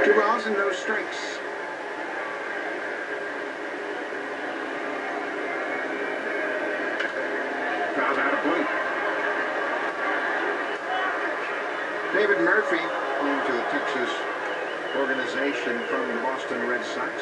2 balls and no strikes. Fouled out of play. David Murphy, home to the Texas organization from the Boston Red Sox.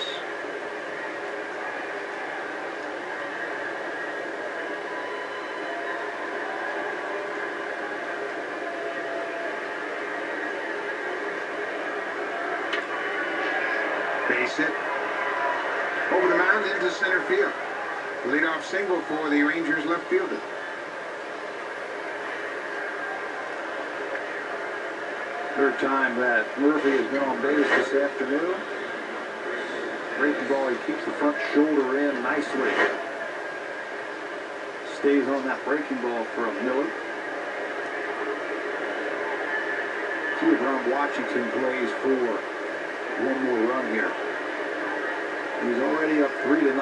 Base hit. Over the mound into center field. Leadoff single for the Rangers left fielder. Third time that Murphy has been on base this afternoon. Breaking ball, he keeps the front shoulder in nicely. Stays on that breaking ball from Miller. See if Ron Washington plays for one more run here. He's already up 3-0.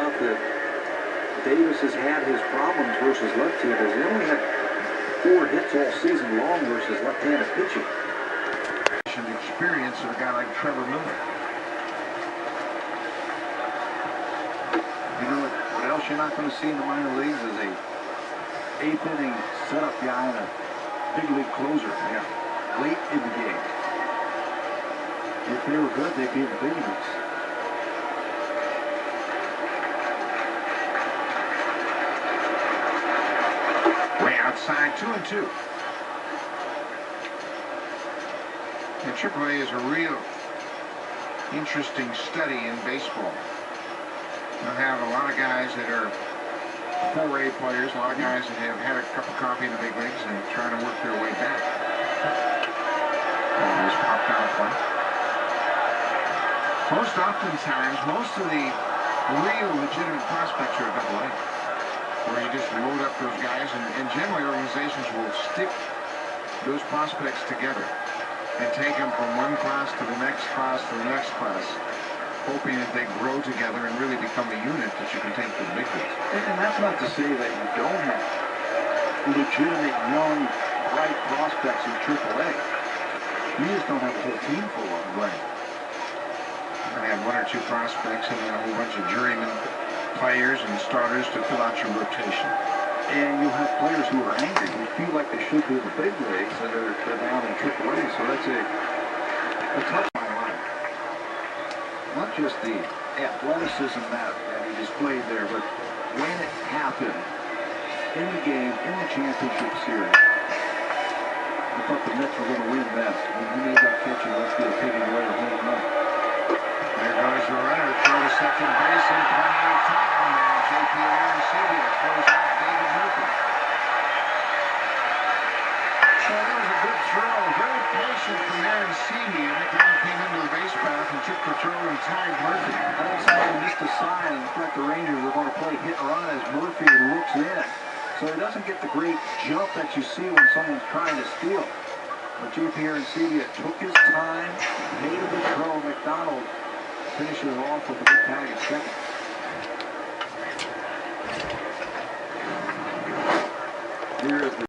Davis has had his problems versus left-handers. He only had 4 hits all season long versus left-handed pitching. Experience of a guy like Trevor Miller. You know what else you're not going to see in the minor leagues is a 8th inning setup guy and a big league closer. Yeah, late in the game. If they were good, they'd be in the big leagues. Way outside, 2-2. And AAA is a real interesting study in baseball. You'll have a lot of guys that are 4A players, a lot of guys that have had a cup of coffee in the big leagues and trying to work their way back. Always popped out of play. Most oftentimes, most of the real legitimate prospects are at AA, where you just load up those guys, and generally organizations will stick those prospects together and take them from one class to the next class to the next class, hoping that they grow together and really become a unit that you can take to the big leagues. And that's not to say that you don't have legitimate, young, bright prospects in AAA. You just don't have a whole team full of them. Right. You're going to have 1 or 2 prospects and then a whole bunch of journeyman players and starters to fill out your rotation. And you'll have players who are angry, who feel like they should be in the big leagues, and they're down in AAA. So that's a tough line. Not just the athleticism that he displayed there, but when it happened in the game, in the championship series, I thought the Mets were going to win that. When he made that catch, let's get a picking away or home run. There goes the runner, throw to second base, and plenty of time. And J.P. Arancibia throws out David Murphy. So that was a good throw, very patient from Arancibia. McLean came into the base path and took the throw and tagged Murphy. I think somebody missed a sign. In fact, the Rangers are going to play hit and run as Murphy looks in. So he doesn't get the great jump that you see when someone's trying to steal. But J.P. Arancibia took his time, made a good throw. McDonald finishes off with a big tag at second. Here is the